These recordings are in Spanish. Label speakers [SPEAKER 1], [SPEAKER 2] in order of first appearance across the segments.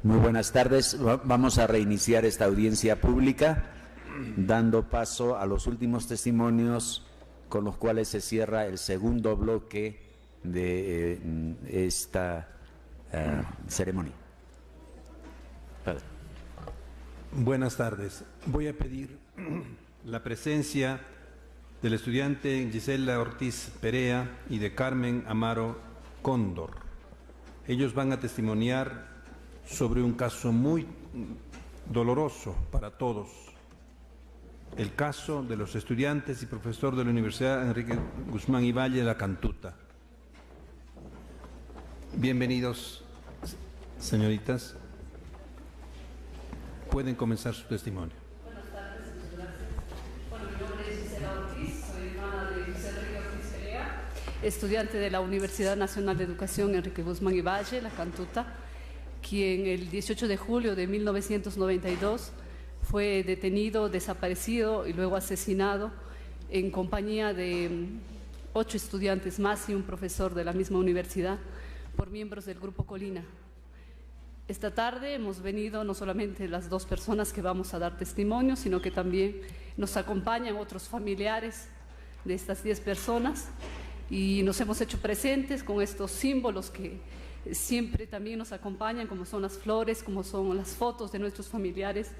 [SPEAKER 1] Muy buenas tardes. Vamos a reiniciar esta audiencia pública, dando paso a los últimos testimonios con los cuales se cierra el segundo bloque de esta ceremonia. Padre.
[SPEAKER 2] Buenas tardes. Voy a pedir la presencia del estudiante Gisela Ortiz Perea y de Carmen Amaro Cóndor. Ellos van a testimoniar sobre un caso muy doloroso para todos, el caso de los estudiantes y profesor de la Universidad Enrique Guzmán y Valle de la Cantuta. Bienvenidos, señoritas. Pueden comenzar su testimonio.
[SPEAKER 3] Buenas tardes, muchas gracias. Bueno, mi nombre es Gisela Ortiz, soy hermana de José Enrique Ortiz Perea, estudiante de la Universidad Nacional de Educación Enrique Guzmán y Valle, la Cantuta, quien el 18 de julio de 1992 fue detenido, desaparecido y luego asesinado en compañía de 8 estudiantes más y un profesor de la misma universidad por miembros del Grupo Colina. Esta tarde hemos venido no solamente las 2 personas que vamos a dar testimonio, sino que también nos acompañan otros familiares de estas 10 personas y nos hemos hecho presentes con estos símbolos que siempre también nos acompañan, como son las flores, como son las fotos de nuestros familiares,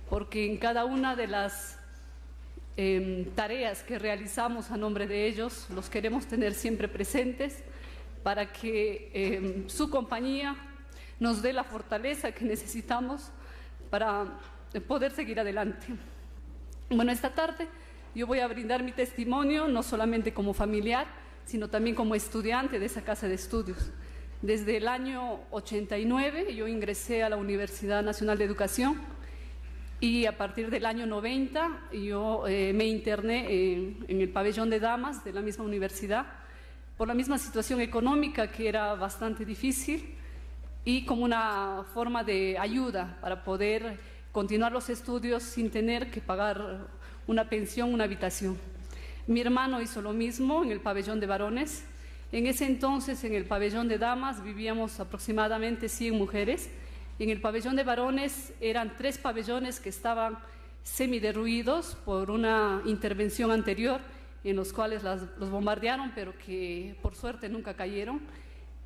[SPEAKER 3] porque en cada una de las tareas que realizamos a nombre de ellos, los queremos tener siempre presentes para que su compañía nos dé la fortaleza que necesitamos para poder seguir adelante. Bueno, esta tarde yo voy a brindar mi testimonio no solamente como familiar, sino también como estudiante de esa casa de estudios. Desde el año 89 yo ingresé a la Universidad Nacional de Educación y a partir del año 90 yo me interné en el pabellón de damas de la misma universidad por la misma situación económica que era bastante difícil y como una forma de ayuda para poder continuar los estudios sin tener que pagar una pensión, una habitación. Mi hermano hizo lo mismo en el pabellón de varones. En ese entonces, en el pabellón de damas, vivíamos aproximadamente 100 mujeres. En el pabellón de varones eran 3 pabellones que estaban semiderruidos por una intervención anterior, en los cuales los bombardearon, pero que por suerte nunca cayeron.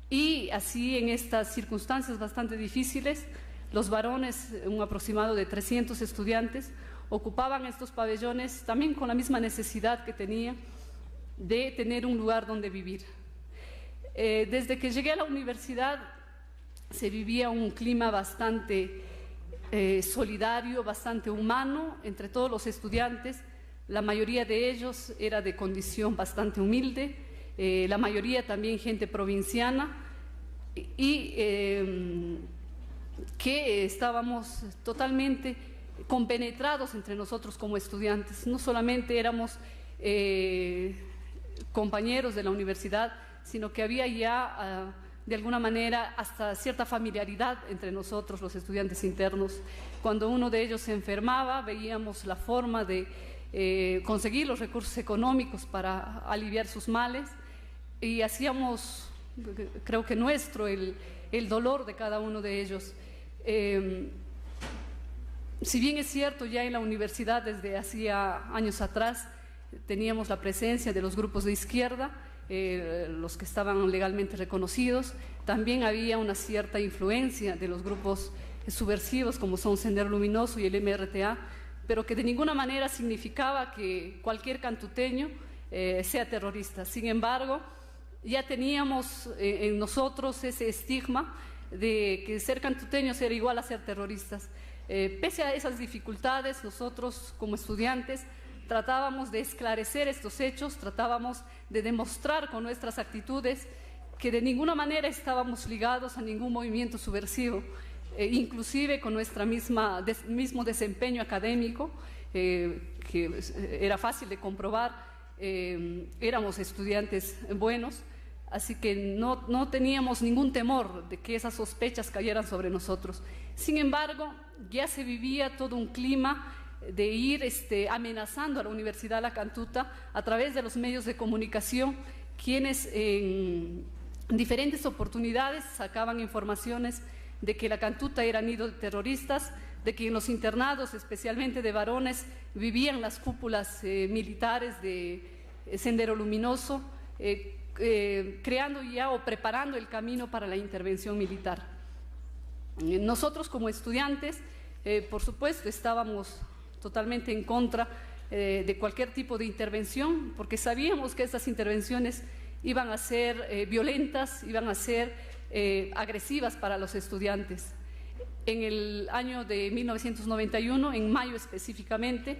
[SPEAKER 3] Y así, en estas circunstancias bastante difíciles, los varones, un aproximado de 300 estudiantes, ocupaban estos pabellones también con la misma necesidad que tenía de tener un lugar donde vivir. Desde que llegué a la universidad se vivía un clima bastante solidario, bastante humano entre todos los estudiantes. La mayoría de ellos era de condición bastante humilde, la mayoría también gente provinciana y que estábamos totalmente compenetrados entre nosotros como estudiantes. No solamente éramos compañeros de la universidad, sino que había ya de alguna manera hasta cierta familiaridad entre nosotros los estudiantes internos. Cuando uno de ellos se enfermaba, veíamos la forma de conseguir los recursos económicos para aliviar sus males y hacíamos, creo que nuestro, el dolor de cada uno de ellos. Si bien es cierto, ya en la universidad desde hacía años atrás teníamos la presencia de los grupos de izquierda, los que estaban legalmente reconocidos, también había una cierta influencia de los grupos subversivos como son Sendero Luminoso y el MRTA, pero que de ninguna manera significaba que cualquier cantuteño sea terrorista. Sin embargo, ya teníamos en nosotros ese estigma de que ser cantuteños era igual a ser terroristas. Pese a esas dificultades, nosotros como estudiantes tratábamos de esclarecer estos hechos, tratábamos de demostrar con nuestras actitudes que de ninguna manera estábamos ligados a ningún movimiento subversivo, inclusive con nuestra mismo desempeño académico, que era fácil de comprobar, éramos estudiantes buenos, así que no teníamos ningún temor de que esas sospechas cayeran sobre nosotros. Sin embargo, ya se vivía todo un clima de ir amenazando a la Universidad de la Cantuta a través de los medios de comunicación, quienes en diferentes oportunidades sacaban informaciones de que la Cantuta era nido de terroristas, de que en los internados, especialmente de varones, vivían las cúpulas militares de Sendero Luminoso, creando ya o preparando el camino para la intervención militar. Nosotros como estudiantes, por supuesto, estábamos totalmente en contra de cualquier tipo de intervención, porque sabíamos que estas intervenciones iban a ser violentas, iban a ser agresivas para los estudiantes. En el año de 1991, en mayo específicamente,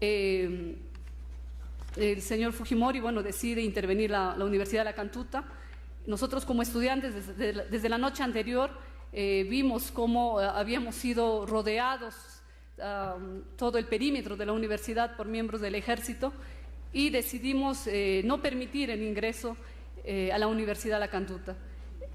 [SPEAKER 3] el señor Fujimori, decide intervenir la Universidad de la Cantuta. Nosotros como estudiantes, desde la noche anterior, vimos cómo habíamos sido rodeados todo el perímetro de la universidad por miembros del ejército y decidimos no permitir el ingreso a la Universidad de la Cantuta.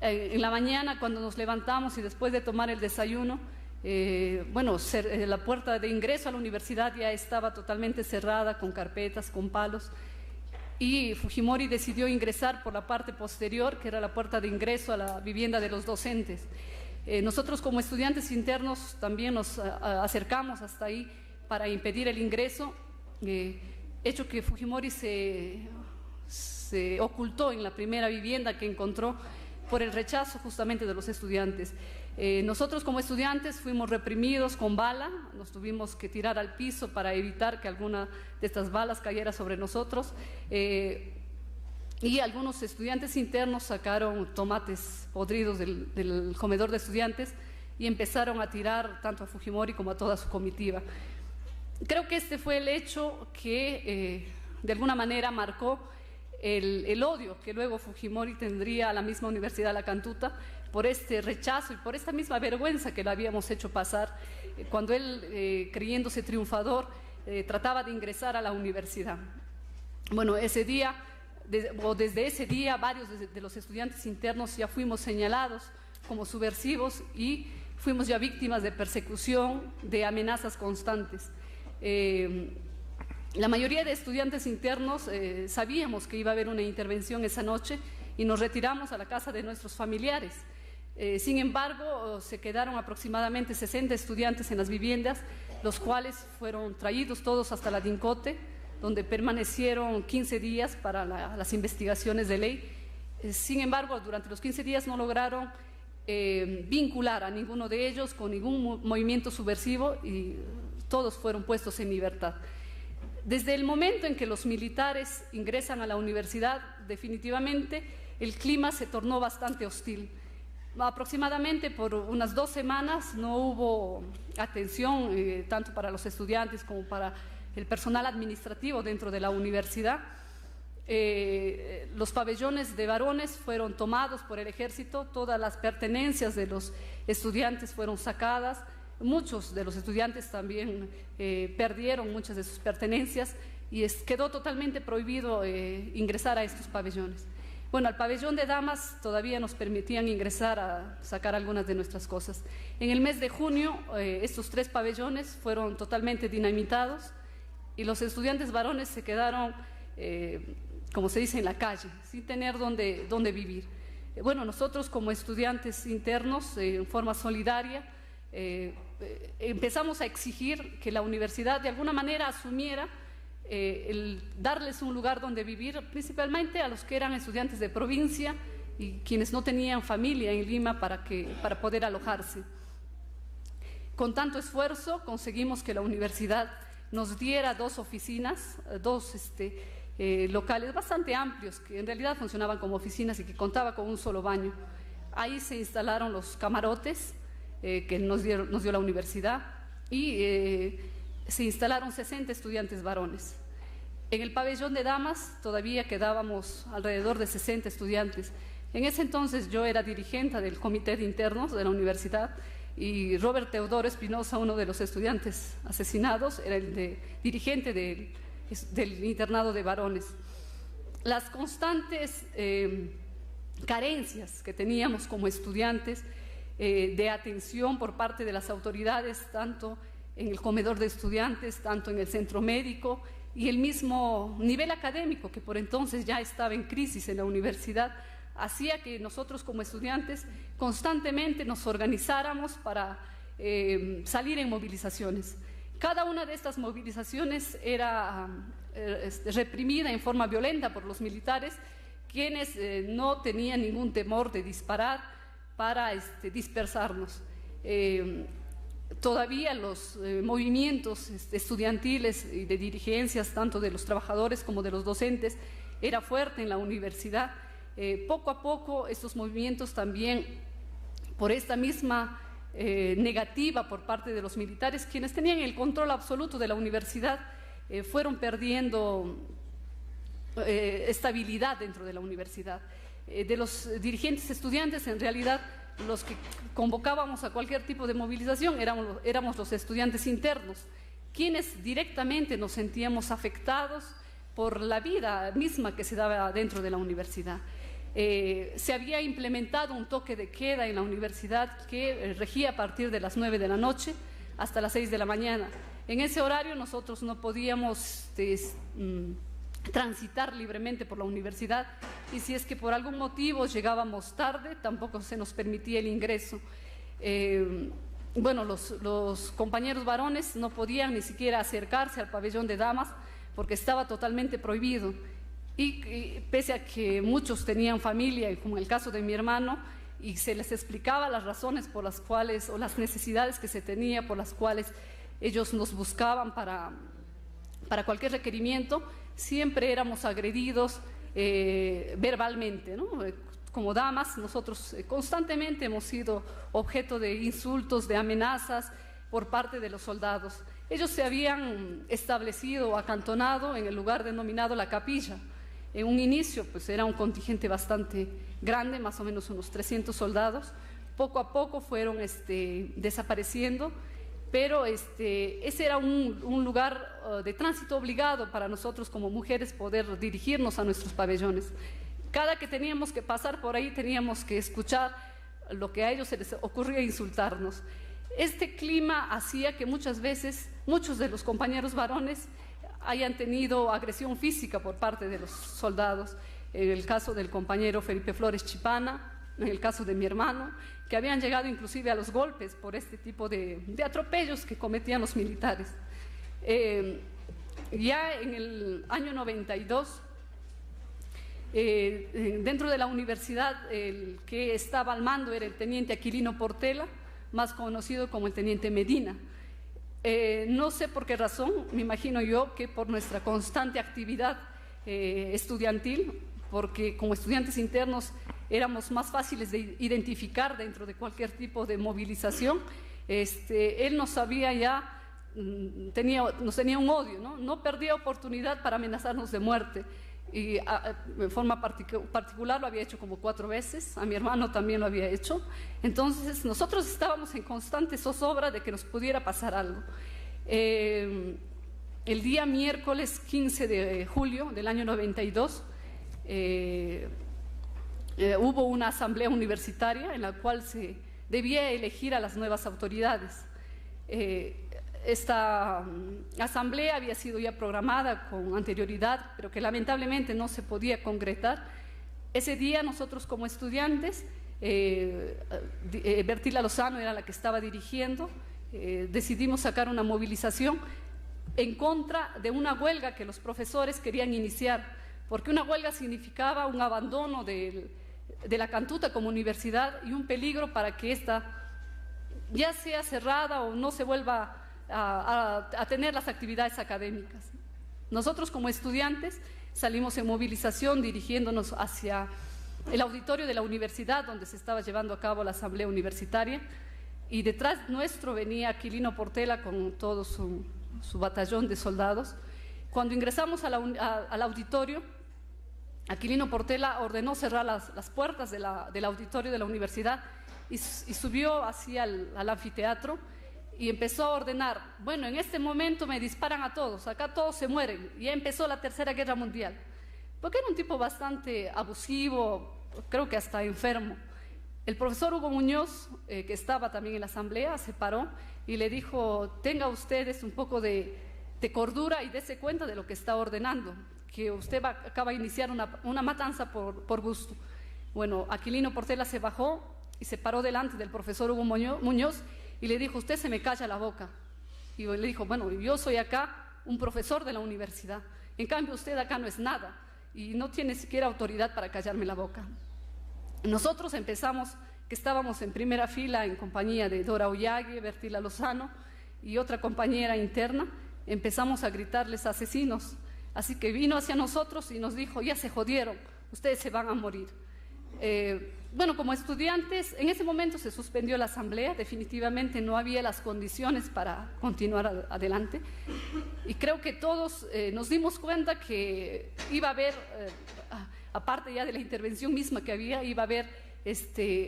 [SPEAKER 3] En la mañana, cuando nos levantamos y después de tomar el desayuno, la puerta de ingreso a la universidad ya estaba totalmente cerrada, con carpetas, con palos, y Fujimori decidió ingresar por la parte posterior, que era la puerta de ingreso a la vivienda de los docentes. Nosotros como estudiantes internos también nos acercamos hasta ahí para impedir el ingreso, hecho que Fujimori se ocultó en la primera vivienda que encontró por el rechazo justamente de los estudiantes. Nosotros como estudiantes fuimos reprimidos con bala, nos tuvimos que tirar al piso para evitar que alguna de estas balas cayera sobre nosotros, y algunos estudiantes internos sacaron tomates podridos del comedor de estudiantes y empezaron a tirar tanto a Fujimori como a toda su comitiva. Creo que este fue el hecho que de alguna manera marcó el odio que luego Fujimori tendría a la misma Universidad de la Cantuta por este rechazo y por esta misma vergüenza que le habíamos hecho pasar cuando él, creyéndose triunfador, trataba de ingresar a la universidad. Ese día, desde ese día, varios de los estudiantes internos ya fuimos señalados como subversivos y fuimos ya víctimas de persecución, de amenazas constantes. La mayoría de estudiantes internos sabíamos que iba a haber una intervención esa noche y nos retiramos a la casa de nuestros familiares. Sin embargo, se quedaron aproximadamente 60 estudiantes en las viviendas, los cuales fueron traídos todos hasta la DINCOTE, donde permanecieron 15 días para las investigaciones de ley. Sin embargo, durante los 15 días no lograron vincular a ninguno de ellos con ningún movimiento subversivo y todos fueron puestos en libertad. Desde el momento en que los militares ingresan a la universidad, definitivamente el clima se tornó bastante hostil. Aproximadamente por unas 2 semanas no hubo atención tanto para los estudiantes como para el personal administrativo dentro de la universidad. Los pabellones de varones fueron tomados por el ejército, todas las pertenencias de los estudiantes fueron sacadas. Muchos de los estudiantes también perdieron muchas de sus pertenencias y quedó totalmente prohibido ingresar a estos pabellones. Al pabellón de damas todavía nos permitían ingresar a sacar algunas de nuestras cosas. En el mes de junio, estos 3 pabellones fueron totalmente dinamitados y los estudiantes varones se quedaron, como se dice, en la calle, sin tener dónde vivir. Nosotros como estudiantes internos, en forma solidaria, empezamos a exigir que la universidad de alguna manera asumiera el darles un lugar donde vivir, principalmente a los que eran estudiantes de provincia y quienes no tenían familia en Lima para poder alojarse. Con tanto esfuerzo conseguimos que la universidad nos diera 2 oficinas, 2 locales bastante amplios, que en realidad funcionaban como oficinas y que contaba con un solo baño. Ahí se instalaron los camarotes que nos dio la universidad y se instalaron 60 estudiantes varones. En el pabellón de damas todavía quedábamos alrededor de 60 estudiantes. En ese entonces yo era dirigente del comité de internos de la universidad y Robert Teodoro Espinosa, uno de los estudiantes asesinados, era el dirigente del internado de varones. Las constantes carencias que teníamos como estudiantes de atención por parte de las autoridades, tanto en el comedor de estudiantes, tanto en el centro médico y el mismo nivel académico que por entonces ya estaba en crisis en la universidad, hacía que nosotros como estudiantes constantemente nos organizáramos para salir en movilizaciones. Cada una de estas movilizaciones era reprimida en forma violenta por los militares, quienes no tenían ningún temor de disparar para dispersarnos. Todavía los movimientos estudiantiles y de dirigencias, tanto de los trabajadores como de los docentes, era fuerte en la universidad. Poco a poco estos movimientos también, por esta misma negativa por parte de los militares, quienes tenían el control absoluto de la universidad, fueron perdiendo estabilidad dentro de la universidad. De los dirigentes estudiantes, en realidad, los que convocábamos a cualquier tipo de movilización éramos los estudiantes internos, quienes directamente nos sentíamos afectados por la vida misma que se daba dentro de la universidad. Se había implementado un toque de queda en la universidad que regía a partir de las 9 de la noche hasta las 6 de la mañana. En ese horario nosotros no podíamos transitar libremente por la universidad, y si es que por algún motivo llegábamos tarde, tampoco se nos permitía el ingreso. Bueno, los compañeros varones no podían ni siquiera acercarse al pabellón de damas porque estaba totalmente prohibido. Y pese a que muchos tenían familia, como el caso de mi hermano, y se les explicaba las razones por las cuales, o las necesidades que se tenía, por las cuales ellos nos buscaban para cualquier requerimiento, siempre éramos agredidos verbalmente, ¿no? Como damas, nosotros constantemente hemos sido objeto de insultos, de amenazas por parte de los soldados. Ellos se habían establecido o acantonado en el lugar denominado La Capilla. En un inicio, pues era un contingente bastante grande, más o menos unos 300 soldados. Poco a poco fueron desapareciendo, pero ese era un lugar de tránsito obligado para nosotros como mujeres poder dirigirnos a nuestros pabellones. Cada que teníamos que pasar por ahí teníamos que escuchar lo que a ellos se les ocurría insultarnos. Este clima hacía que muchas veces muchos de los compañeros varones hayan tenido agresión física por parte de los soldados. En el caso del compañero Felipe Flores Chipana, en el caso de mi hermano, que habían llegado inclusive a los golpes por este tipo de atropellos que cometían los militares. Ya en el año 92, dentro de la universidad, el que estaba al mando era el teniente Aquilino Portela, más conocido como el teniente Medina. No sé por qué razón, me imagino yo que por nuestra constante actividad estudiantil, porque como estudiantes internos éramos más fáciles de identificar dentro de cualquier tipo de movilización, él nos había ya, nos tenía un odio, no perdía oportunidad para amenazarnos de muerte. Y en forma particular lo había hecho como 4 veces, a mi hermano también lo había hecho. Entonces nosotros estábamos en constante zozobra de que nos pudiera pasar algo. El día miércoles 15 de julio del año 92 hubo una asamblea universitaria en la cual se debía elegir a las nuevas autoridades. Esta asamblea había sido ya programada con anterioridad, pero que lamentablemente no se podía concretar. Ese día nosotros como estudiantes, Bertila Lozano era la que estaba dirigiendo, decidimos sacar una movilización en contra de una huelga que los profesores querían iniciar, porque una huelga significaba un abandono de la Cantuta como universidad y un peligro para que ésta ya sea cerrada o no se vuelva a tener las actividades académicas. Nosotros como estudiantes salimos en movilización dirigiéndonos hacia el auditorio de la universidad donde se estaba llevando a cabo la asamblea universitaria, y detrás nuestro venía Aquilino Portela con todo su batallón de soldados. Cuando ingresamos al auditorio, Aquilino Portela ordenó cerrar las puertas del auditorio de la universidad y subió hacia al anfiteatro y empezó a ordenar: bueno, en este momento me disparan a todos, acá todos se mueren. Y ya empezó la Tercera Guerra Mundial, porque era un tipo bastante abusivo, creo que hasta enfermo. El profesor Hugo Muñoz, que estaba también en la asamblea, se paró y le dijo: tenga ustedes un poco de cordura y dése cuenta de lo que está ordenando, que usted acaba de iniciar una matanza por gusto. Bueno, Aquilino Portela se bajó y se paró delante del profesor Hugo Muñoz y le dijo: usted se me calla la boca. Y le dijo: bueno, yo soy acá un profesor de la universidad, en cambio usted acá no es nada y no tiene siquiera autoridad para callarme la boca. Nosotros empezamos, que estábamos en primera fila en compañía de Dora Ollague, Bertila Lozano y otra compañera interna, empezamos a gritarles asesinos. Así que vino hacia nosotros y nos dijo: ya se jodieron, ustedes se van a morir. Bueno, como estudiantes, en ese momento se suspendió la asamblea, definitivamente no había las condiciones para continuar adelante. Y creo que todos nos dimos cuenta que iba a haber, aparte ya de la intervención misma que había, iba a haber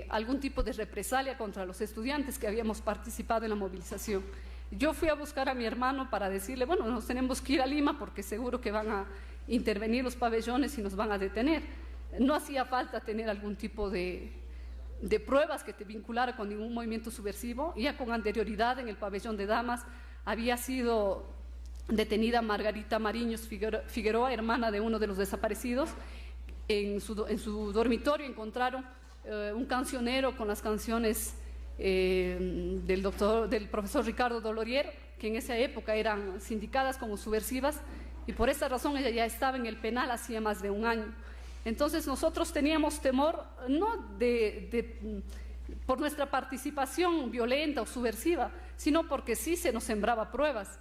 [SPEAKER 3] algún tipo de represalia contra los estudiantes que habíamos participado en la movilización. Yo fui a buscar a mi hermano para decirle: bueno, nos tenemos que ir a Lima porque seguro que van a intervenir los pabellones y nos van a detener. No hacía falta tener algún tipo de pruebas que te vinculara con ningún movimiento subversivo. Ya con anterioridad en el pabellón de damas había sido detenida Margarita Mariños Figueroa, hermana de uno de los desaparecidos. En su dormitorio encontraron un cancionero con las canciones del profesor Ricardo Dolorier, que en esa época eran sindicadas como subversivas, y por esa razón ella ya estaba en el penal hacía más de un año. Entonces nosotros teníamos temor, no por nuestra participación violenta o subversiva, sino porque sí se nos sembraba pruebas.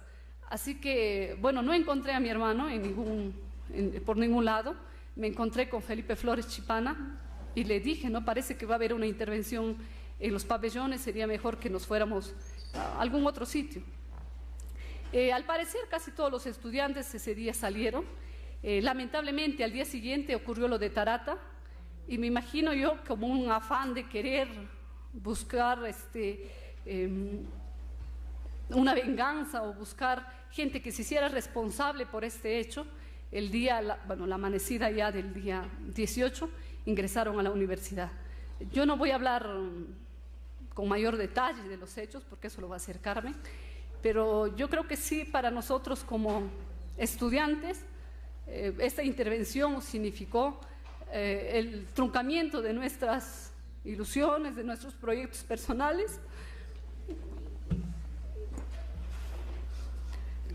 [SPEAKER 3] Así que, bueno, no encontré a mi hermano por ningún lado. Me encontré con Felipe Flores Chipana y le dije: no, parece que va a haber una intervención en los pabellones, sería mejor que nos fuéramos a algún otro sitio. Al parecer casi todos los estudiantes ese día salieron. Lamentablemente al día siguiente ocurrió lo de Tarata y me imagino yo como un afán de querer buscar una venganza o buscar gente que se hiciera responsable por este hecho. La amanecida ya del día 18 ingresaron a la universidad. Yo no voy a hablar con mayor detalle de los hechos porque eso lo va a hacer Carmen, pero yo creo que sí, para nosotros como estudiantes esta intervención significó el truncamiento de nuestras ilusiones, de nuestros proyectos personales.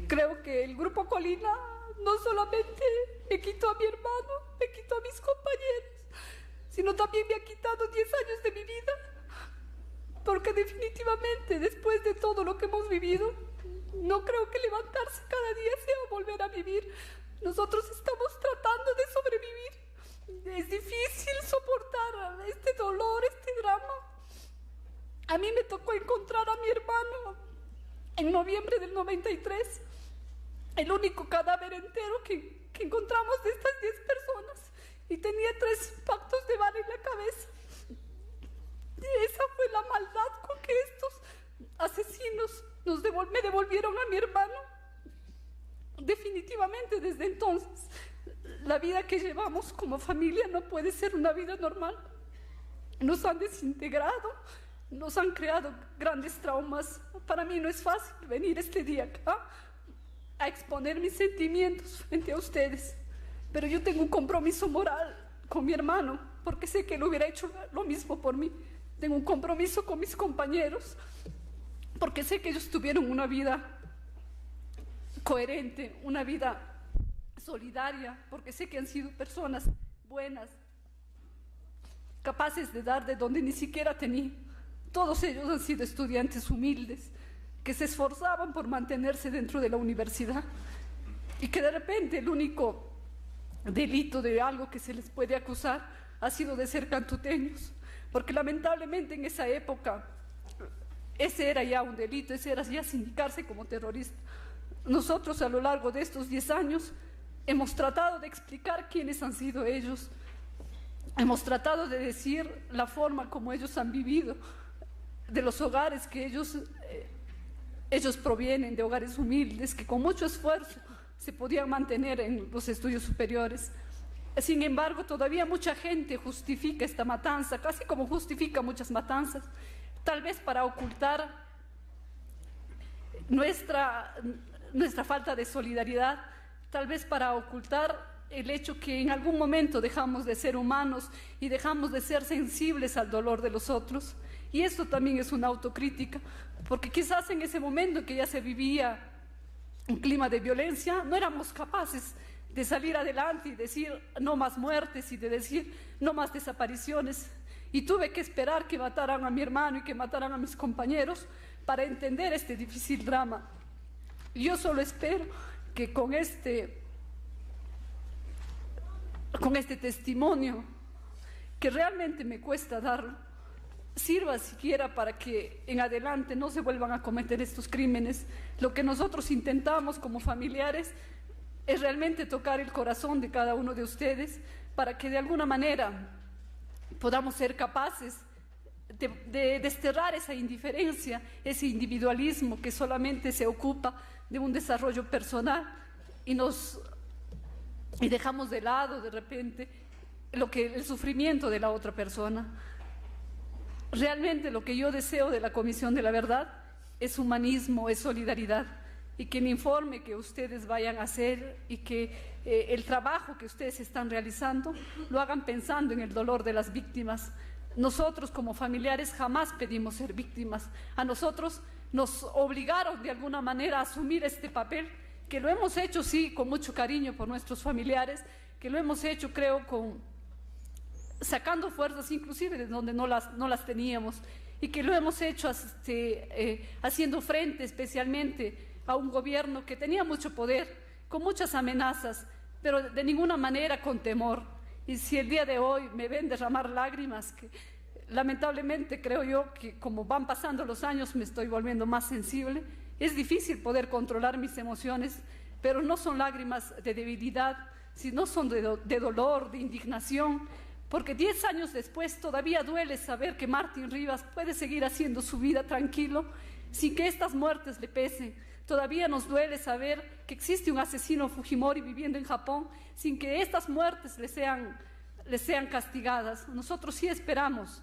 [SPEAKER 3] Creo que el Grupo Colina no solamente me quitó a mi hermano, me quitó a mis compañeros, sino también me ha quitado 10 años de mi vida, porque definitivamente después de todo lo que hemos vivido, no creo que levantarse cada día sea volver a vivir. Nosotros estamos tratando de sobrevivir. Es difícil soportar este dolor, este drama. A mí me tocó encontrar a mi hermano en noviembre del 93, el único cadáver entero que encontramos de estas 10 personas, y tenía 3 impactos de bala en la cabeza. Y esa fue la maldad con que estos asesinos me devolvieron a mi hermano. Definitivamente desde entonces la vida que llevamos como familia no puede ser una vida normal. Nos han desintegrado, nos han creado grandes traumas. Para mí no es fácil venir este día acá a exponer mis sentimientos frente a ustedes, pero yo tengo un compromiso moral con mi hermano porque sé que él hubiera hecho lo mismo por mí. Tengo un compromiso con mis compañeros porque sé que ellos tuvieron una vida coherente, una vida solidaria, porque sé que han sido personas buenas, capaces de dar de donde ni siquiera tenía. Todos ellos han sido estudiantes humildes, que se esforzaban por mantenerse dentro de la universidad y que de repente el único delito de algo que se les puede acusar ha sido de ser cantuteños, porque lamentablemente en esa época ese era ya un delito, ese era ya sindicarse como terrorista. Nosotros a lo largo de estos 10 años hemos tratado de explicar quiénes han sido ellos, hemos tratado de decir la forma como ellos han vivido, de los hogares que ellos provienen, de hogares humildes que con mucho esfuerzo se podían mantener en los estudios superiores. Sin embargo, todavía mucha gente justifica esta matanza, casi como justifica muchas matanzas, tal vez para ocultar nuestra falta de solidaridad, tal vez para ocultar el hecho que en algún momento dejamos de ser humanos y dejamos de ser sensibles al dolor de los otros. Y esto también es una autocrítica, porque quizás en ese momento que ya se vivía un clima de violencia, no éramos capaces de salir adelante y decir no más muertes y de decir no más desapariciones. Y tuve que esperar que mataran a mi hermano y que mataran a mis compañeros para entender este difícil drama. Y yo solo espero que con este testimonio, que realmente me cuesta darlo, sirva siquiera para que en adelante no se vuelvan a cometer estos crímenes. Lo que nosotros intentamos como familiares es realmente tocar el corazón de cada uno de ustedes para que de alguna manera podamos ser capaces de desterrar esa indiferencia, ese individualismo que solamente se ocupa de un desarrollo personal y dejamos de lado de repente el sufrimiento de la otra persona. Realmente lo que yo deseo de la Comisión de la Verdad es humanismo, es solidaridad, y que el informe que ustedes vayan a hacer y que el trabajo que ustedes están realizando lo hagan pensando en el dolor de las víctimas. Nosotros como familiares jamás pedimos ser víctimas. A nosotros nos obligaron de alguna manera a asumir este papel, que lo hemos hecho sí con mucho cariño por nuestros familiares, que lo hemos hecho creo sacando fuerzas inclusive de donde no las teníamos, y que lo hemos hecho haciendo frente especialmente a un gobierno que tenía mucho poder, con muchas amenazas, pero de ninguna manera con temor. Y si el día de hoy me ven derramar lágrimas, que lamentablemente creo yo que como van pasando los años me estoy volviendo más sensible, es difícil poder controlar mis emociones, pero no son lágrimas de debilidad, sino son de dolor, de indignación, porque 10 años después todavía duele saber que Martín Rivas puede seguir haciendo su vida tranquilo sin que estas muertes le pesen. Todavía nos duele saber que existe un asesino Fujimori viviendo en Japón sin que estas muertes le sean castigadas. Nosotros sí esperamos,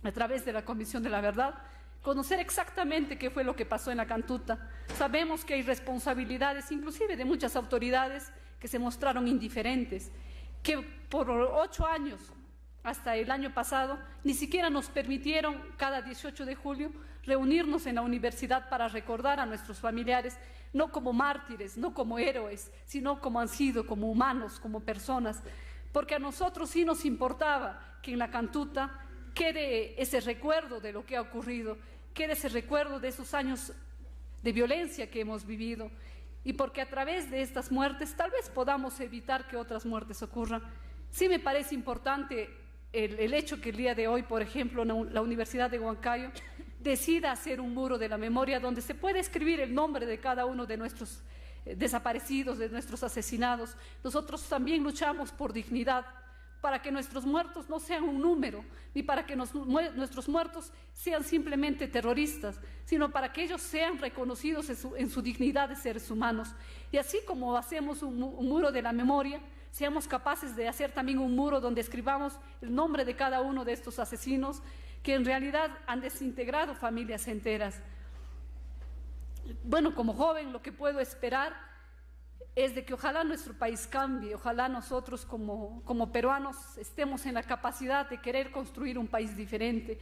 [SPEAKER 3] a través de la Comisión de la Verdad, conocer exactamente qué fue lo que pasó en la Cantuta. Sabemos que hay responsabilidades, inclusive de muchas autoridades, que se mostraron indiferentes, que por 8 años, hasta el año pasado, ni siquiera nos permitieron cada 18 de julio reunirnos en la universidad para recordar a nuestros familiares, no como mártires, no como héroes, sino como han sido, como humanos, como personas, porque a nosotros sí nos importaba que en la Cantuta quede ese recuerdo de lo que ha ocurrido, quede ese recuerdo de esos años de violencia que hemos vivido, y porque a través de estas muertes tal vez podamos evitar que otras muertes ocurran. Sí me parece importante el hecho que el día de hoy, por ejemplo, la Universidad de Huancayo decida hacer un muro de la memoria donde se puede escribir el nombre de cada uno de nuestros desaparecidos, de nuestros asesinados. Nosotros también luchamos por dignidad, para que nuestros muertos no sean un número, ni para que nuestros muertos sean simplemente terroristas, sino para que ellos sean reconocidos en su dignidad de seres humanos. Y así como hacemos un muro de la memoria, seamos capaces de hacer también un muro donde escribamos el nombre de cada uno de estos asesinos que en realidad han desintegrado familias enteras. Bueno, como joven lo que puedo esperar es de que ojalá nuestro país cambie, ojalá nosotros como peruanos estemos en la capacidad de querer construir un país diferente.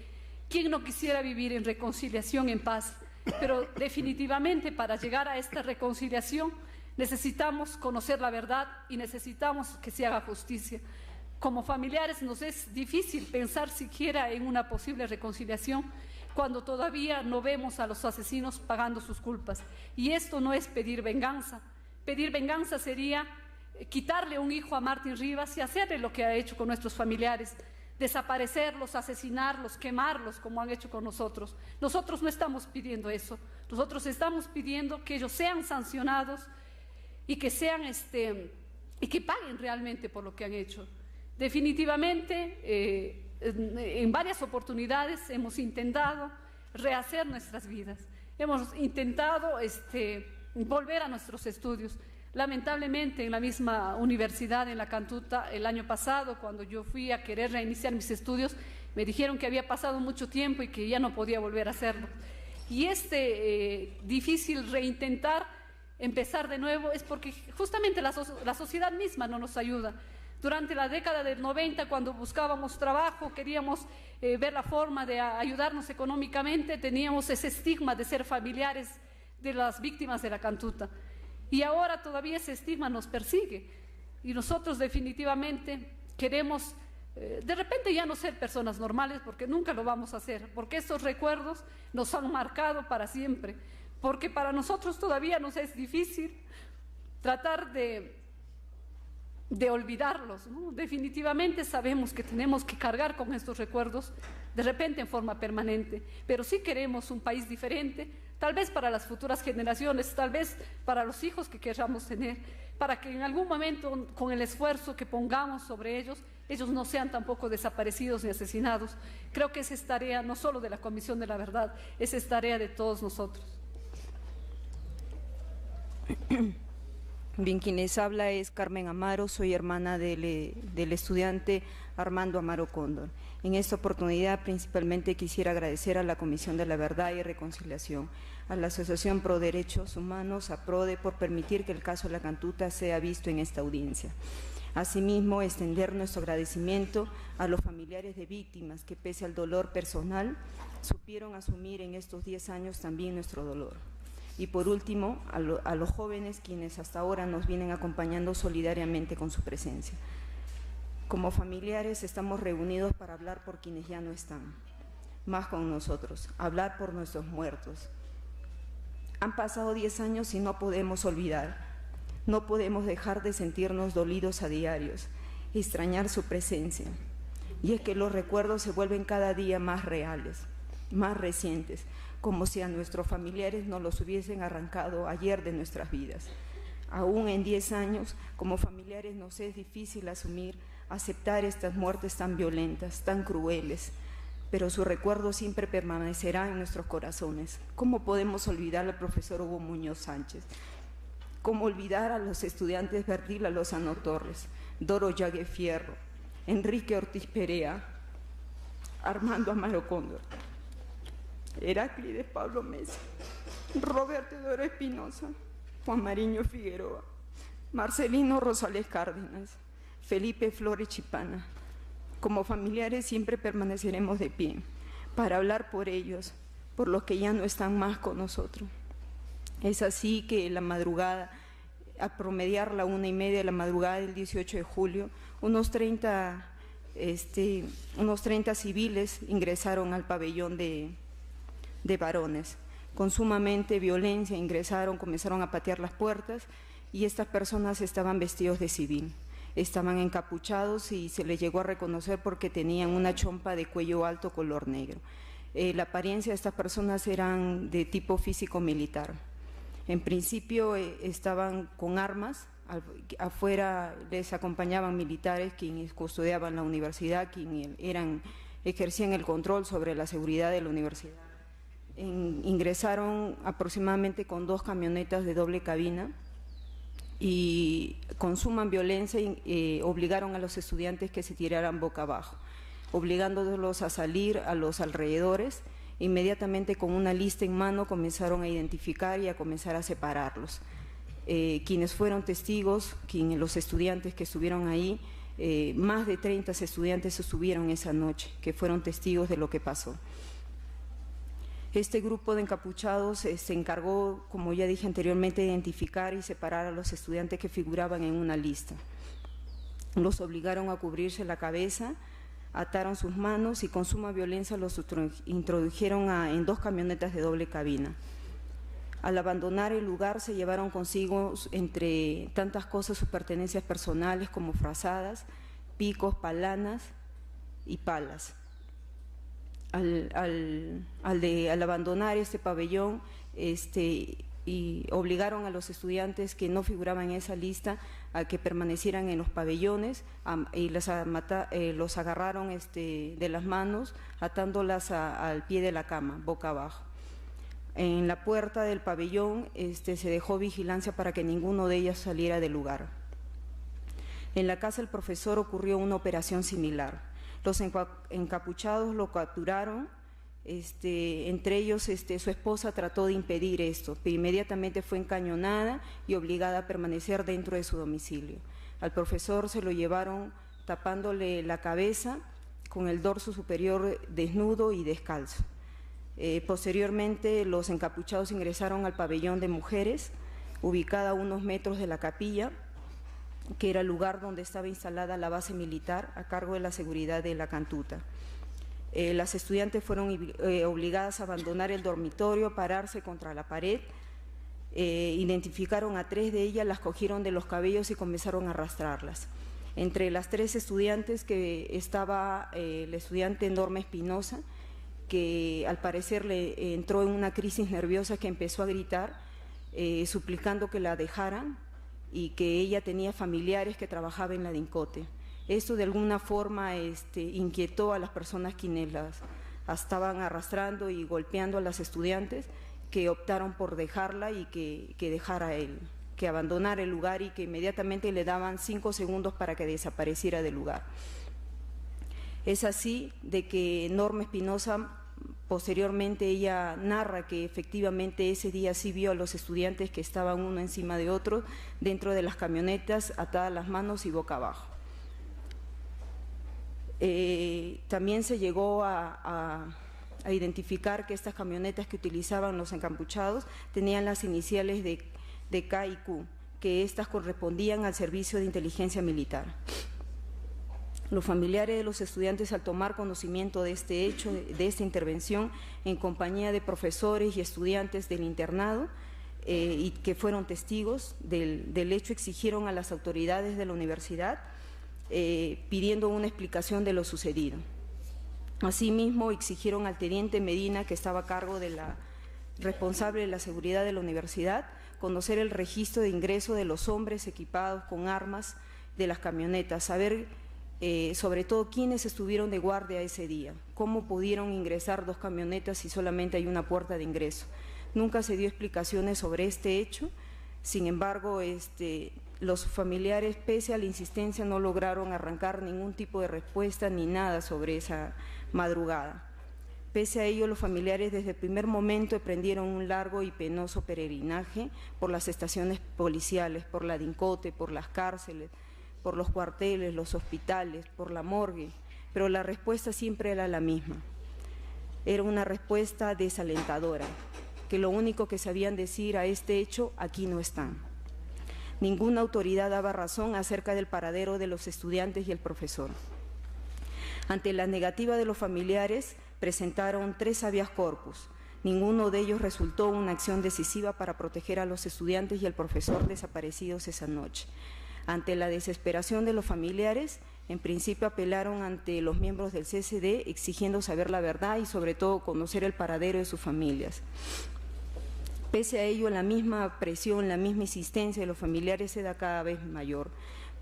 [SPEAKER 3] ¿Quién no quisiera vivir en reconciliación, en paz? Pero definitivamente para llegar a esta reconciliación necesitamos conocer la verdad y necesitamos que se haga justicia. Como familiares nos es difícil pensar siquiera en una posible reconciliación cuando todavía no vemos a los asesinos pagando sus culpas. Y esto no es pedir venganza. Pedir venganza sería quitarle un hijo a Martín Rivas y hacerle lo que ha hecho con nuestros familiares, desaparecerlos, asesinarlos, quemarlos como han hecho con nosotros. Nosotros no estamos pidiendo eso. Nosotros estamos pidiendo que ellos sean sancionados y que y que paguen realmente por lo que han hecho. Definitivamente, en varias oportunidades hemos intentado rehacer nuestras vidas. Hemos intentado volver a nuestros estudios. Lamentablemente, en la misma universidad, en la Cantuta, el año pasado, cuando yo fui a querer reiniciar mis estudios, me dijeron que había pasado mucho tiempo y que ya no podía volver a hacerlo. Y difícil reintentar empezar de nuevo, es porque justamente la sociedad misma no nos ayuda. Durante la década del 90, cuando buscábamos trabajo, queríamos ver la forma de ayudarnos económicamente, teníamos ese estigma de ser familiares de las víctimas de la cantuta. Y ahora todavía ese estigma nos persigue. Y nosotros definitivamente queremos, de repente ya no ser personas normales, porque nunca lo vamos a hacer, porque estos recuerdos nos han marcado para siempre, porque para nosotros todavía nos es difícil tratar de olvidarlos, ¿no? Definitivamente sabemos que tenemos que cargar con estos recuerdos, de repente en forma permanente, pero sí queremos un país diferente, tal vez para las futuras generaciones, tal vez para los hijos que queramos tener, para que en algún momento, con el esfuerzo que pongamos sobre ellos, ellos no sean tampoco desaparecidos ni asesinados. Creo que esa es tarea no solo de la Comisión de la Verdad, esa es tarea de todos nosotros.
[SPEAKER 4] Bien, quien les habla es Carmen Amaro, soy hermana del estudiante Armando Amaro Cóndor. En esta oportunidad principalmente quisiera agradecer a la Comisión de la Verdad y Reconciliación, a la Asociación Pro Derechos Humanos, a PRODE, por permitir que el caso de la cantuta sea visto en esta audiencia. Asimismo, extender nuestro agradecimiento a los familiares de víctimas que, pese al dolor personal, supieron asumir en estos 10 años también nuestro dolor. Y por último, a los jóvenes quienes hasta ahora nos vienen acompañando solidariamente con su presencia. Como familiares estamos reunidos para hablar por quienes ya no están, más con nosotros, hablar por nuestros muertos. Han pasado 10 años y no podemos olvidar, no podemos dejar de sentirnos dolidos a diarios, extrañar su presencia. Y es que los recuerdos se vuelven cada día más reales, más recientes, como si a nuestros familiares nos los hubiesen arrancado ayer de nuestras vidas. Aún en 10 años, como familiares nos es difícil aceptar estas muertes tan violentas, tan crueles, pero su recuerdo siempre permanecerá en nuestros corazones. ¿Cómo podemos olvidar al profesor Hugo Muñoz Sánchez? ¿Cómo olvidar a los estudiantes Verdila Lozano Torres, Doro Yague Fierro, Enrique Ortiz Perea, Armando Amaro Cóndor, Heráclides Pablo Mesa, Roberto Teodoro Espinosa, Juan Mariño Figueroa, Marcelino Rosales Cárdenas, Felipe Flores Chipana? Como familiares siempre permaneceremos de pie para hablar por ellos, por los que ya no están más con nosotros. Es así que la madrugada, a promediar la 1:30 de la madrugada del 18 de julio, unos 30 civiles ingresaron al pabellón de varones. Con sumamente violencia ingresaron, comenzaron a patear las puertas y estas personas estaban vestidos de civil. Estaban encapuchados y se les llegó a reconocer porque tenían una chompa de cuello alto color negro. La apariencia de estas personas eran de tipo físico-militar. En principio estaban con armas, afuera les acompañaban militares quienes custodiaban la universidad, quienes ejercían el control sobre la seguridad de la universidad. Ingresaron aproximadamente con 2 camionetas de doble cabina y con suma violencia obligaron a los estudiantes que se tiraran boca abajo, obligándolos a salir a los alrededores. Inmediatamente con una lista en mano comenzaron a identificar y a comenzar a separarlos. Quienes fueron testigos, los estudiantes que estuvieron ahí, más de 30 estudiantes estuvieron esa noche, que fueron testigos de lo que pasó. Este grupo de encapuchados se encargó, como ya dije anteriormente, de identificar y separar a los estudiantes que figuraban en una lista. Los obligaron a cubrirse la cabeza, ataron sus manos y con suma violencia los introdujeron en 2 camionetas de doble cabina. Al abandonar el lugar se llevaron consigo, entre tantas cosas, sus pertenencias personales como frazadas, picos, palanas y palas. Al abandonar este pabellón y obligaron a los estudiantes que no figuraban en esa lista a que permanecieran en los pabellones y los agarraron de las manos, atándolas al pie de la cama, boca abajo. En la puerta del pabellón se dejó vigilancia para que ninguno de ellos saliera del lugar. En la casa del profesor ocurrió una operación similar. Los encapuchados lo capturaron Entre ellos, su esposa trató de impedir esto, pero inmediatamente fue encañonada y obligada a permanecer dentro de su domicilio. Al profesor se lo llevaron tapándole la cabeza con el dorso superior desnudo y descalzo. Posteriormente, los encapuchados ingresaron al pabellón de mujeres, ubicada a unos metros de la capilla, que era el lugar donde estaba instalada la base militar a cargo de la seguridad de la Cantuta. Las estudiantes fueron obligadas a abandonar el dormitorio, pararse contra la pared, identificaron a 3 de ellas, las cogieron de los cabellos y comenzaron a arrastrarlas. Entre las 3 estudiantes que estaba la estudiante Norma Espinosa, que al parecer le entró en una crisis nerviosa, que empezó a gritar, suplicando que la dejaran y que ella tenía familiares que trabajaban en la DINCOTE. Esto de alguna forma inquietó a las personas quienes las estaban arrastrando y golpeando a las estudiantes, que optaron por dejarla y que dejara él, que abandonara el lugar, y que inmediatamente le daban 5 segundos para que desapareciera del lugar. Es así de que Norma Espinosa, posteriormente ella narra que efectivamente ese día sí vio a los estudiantes que estaban uno encima de otro dentro de las camionetas, atadas las manos y boca abajo. También se llegó a identificar que estas camionetas que utilizaban los encapuchados tenían las iniciales de K y Q, que estas correspondían al servicio de inteligencia militar. Los familiares de los estudiantes, al tomar conocimiento de este hecho, de esta intervención, en compañía de profesores y estudiantes del internado, y que fueron testigos del hecho, exigieron a las autoridades de la universidad pidiendo una explicación de lo sucedido. Asimismo, exigieron al teniente Medina, que estaba a cargo de la responsable de la seguridad de la universidad, conocer el registro de ingreso de los hombres equipados con armas de las camionetas, saber sobre todo quiénes estuvieron de guardia ese día, cómo pudieron ingresar 2 camionetas si solamente hay una puerta de ingreso. Nunca se dio explicaciones sobre este hecho. Sin embargo, los familiares, pese a la insistencia, no lograron arrancar ningún tipo de respuesta ni nada sobre esa madrugada. Pese a ello, los familiares desde el primer momento emprendieron un largo y penoso peregrinaje por las estaciones policiales, por la DINCOTE, por las cárceles, por los cuarteles, los hospitales, por la morgue, pero la respuesta siempre era la misma. Era una respuesta desalentadora, que lo único que sabían decir a este hecho: aquí no están. Ninguna autoridad daba razón acerca del paradero de los estudiantes y el profesor. Ante la negativa de los familiares, presentaron 3 habeas corpus. Ninguno de ellos resultó una acción decisiva para proteger a los estudiantes y al profesor desaparecidos esa noche. Ante la desesperación de los familiares, en principio apelaron ante los miembros del CSD exigiendo saber la verdad y sobre todo conocer el paradero de sus familias. Pese a ello, la misma presión, la misma insistencia de los familiares era cada vez mayor,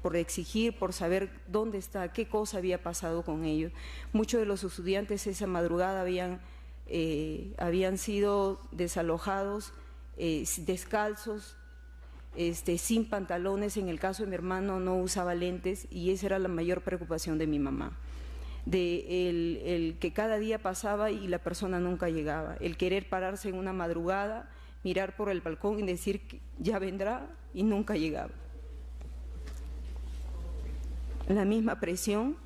[SPEAKER 4] por exigir, por saber dónde está, qué cosa había pasado con ellos. Muchos de los estudiantes esa madrugada habían sido desalojados, descalzos, sin pantalones. En el caso de mi hermano no usaba lentes, y esa era la mayor preocupación de mi mamá. El que cada día pasaba y la persona nunca llegaba, el querer pararse en una madrugada, mirar por el balcón y decir que ya vendrá, y nunca llegaba. La misma presión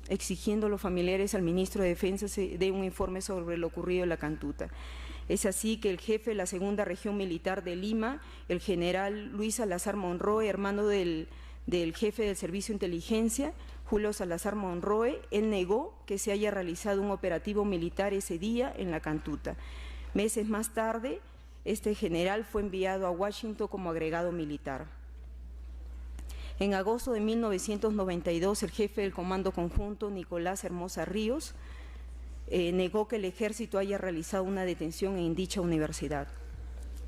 [SPEAKER 4] exigiendo a los familiares al ministro de Defensa se dé un informe sobre lo ocurrido en la Cantuta. Es así que el jefe de la Segunda Región Militar de Lima, el general Luis Salazar Monroe, hermano del jefe del Servicio de Inteligencia, Julio Salazar Monroe, él negó que se haya realizado un operativo militar ese día en la Cantuta. Meses más tarde, este general fue enviado a Washington como agregado militar. En agosto de 1992, el jefe del Comando Conjunto, Nicolás Hermosa Ríos, negó que el ejército haya realizado una detención en dicha universidad.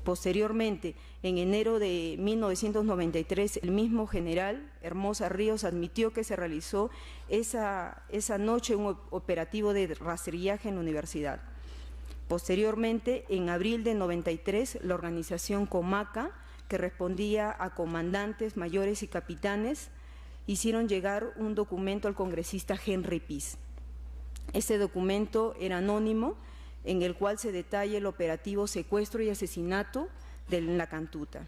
[SPEAKER 4] Posteriormente, en enero de 1993, el mismo general Hermosa Ríos admitió que se realizó esa noche un operativo de rastrillaje en la universidad. Posteriormente, en abril de 93, la organización Comaca, que respondía a comandantes, mayores y capitanes, hicieron llegar un documento al congresista Henry Piz. Este documento era anónimo, en el cual se detalla el operativo secuestro y asesinato de la Cantuta.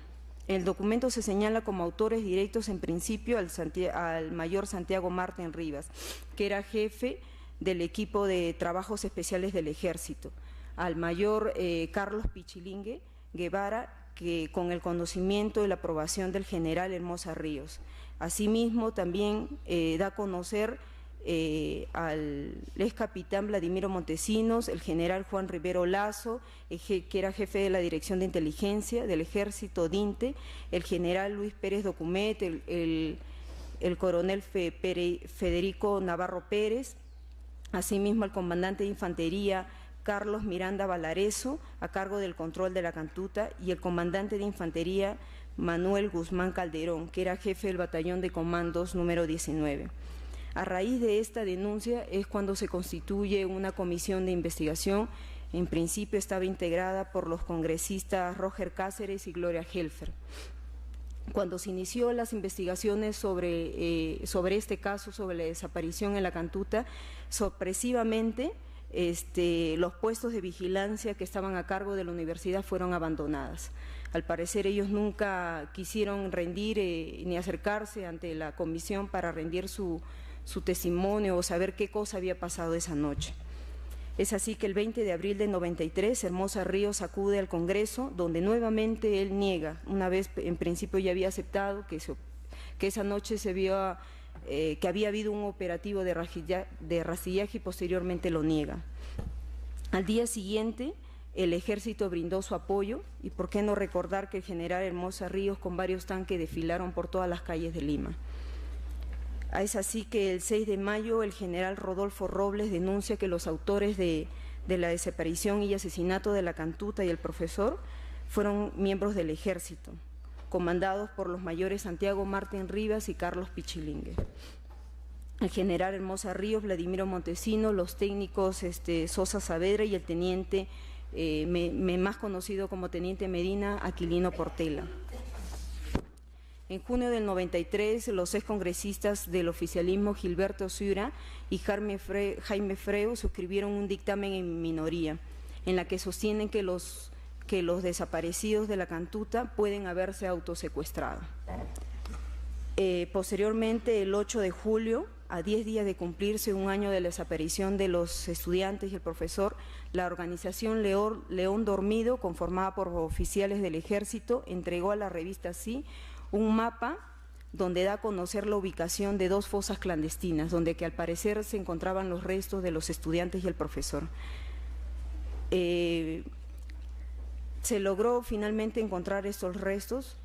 [SPEAKER 4] En el documento se señala como autores directos en principio al mayor Santiago Martín Rivas, que era jefe del equipo de trabajos especiales del Ejército, al mayor Carlos Pichilingue Guevara, que con el conocimiento y la aprobación del general Hermosa Ríos. Asimismo, también da a conocer al ex capitán Vladimiro Montesinos, el general Juan Rivero Lazo, que era jefe de la Dirección de Inteligencia del Ejército, DINTE, el general Luis Pérez Documet, el coronel Federico Navarro Pérez, asimismo el comandante de Infantería Carlos Miranda Valareso, a cargo del control de la Cantuta, y el comandante de Infantería Manuel Guzmán Calderón, que era jefe del batallón de comandos número 19. A raíz de esta denuncia es cuando se constituye una comisión de investigación. En principio estaba integrada por los congresistas Roger Cáceres y Gloria Helfer. Cuando se inició las investigaciones sobre este caso, sobre la desaparición en la Cantuta, sorpresivamente los puestos de vigilancia que estaban a cargo de la universidad fueron abandonadas. Al parecer ellos nunca quisieron rendir ni acercarse ante la comisión para rendir su testimonio o saber qué cosa había pasado esa noche. Es así que el 20 de abril de 93, Hermosa Ríos acude al Congreso, donde nuevamente él niega, una vez en principio ya había aceptado que esa noche se vio que había habido un operativo de rastrillaje y posteriormente lo niega. Al día siguiente, el Ejército brindó su apoyo y por qué no recordar que el general Hermosa Ríos con varios tanques desfilaron por todas las calles de Lima. Es así que el 6 de mayo el general Rodolfo Robles denuncia que los autores de la desaparición y asesinato de la Cantuta y el profesor fueron miembros del Ejército, comandados por los mayores Santiago Martín Rivas y Carlos Pichilingue. El general Hermosa Ríos, Vladimiro Montesinos, los técnicos Sosa Saavedra y el teniente, más conocido como teniente Medina, Aquilino Portela. En junio del 93, los excongresistas del oficialismo Gilberto Ciura y Jaime Freo suscribieron un dictamen en minoría, en la que sostienen que los desaparecidos de la Cantuta pueden haberse autosecuestrado. Posteriormente, el 8 de julio, a 10 días de cumplirse un año de la desaparición de los estudiantes y el profesor, la organización León Dormido, conformada por oficiales del Ejército, entregó a la revista Sí un mapa donde da a conocer la ubicación de 2 fosas clandestinas, donde que al parecer se encontraban los restos de los estudiantes y el profesor. Se logró finalmente encontrar estos restos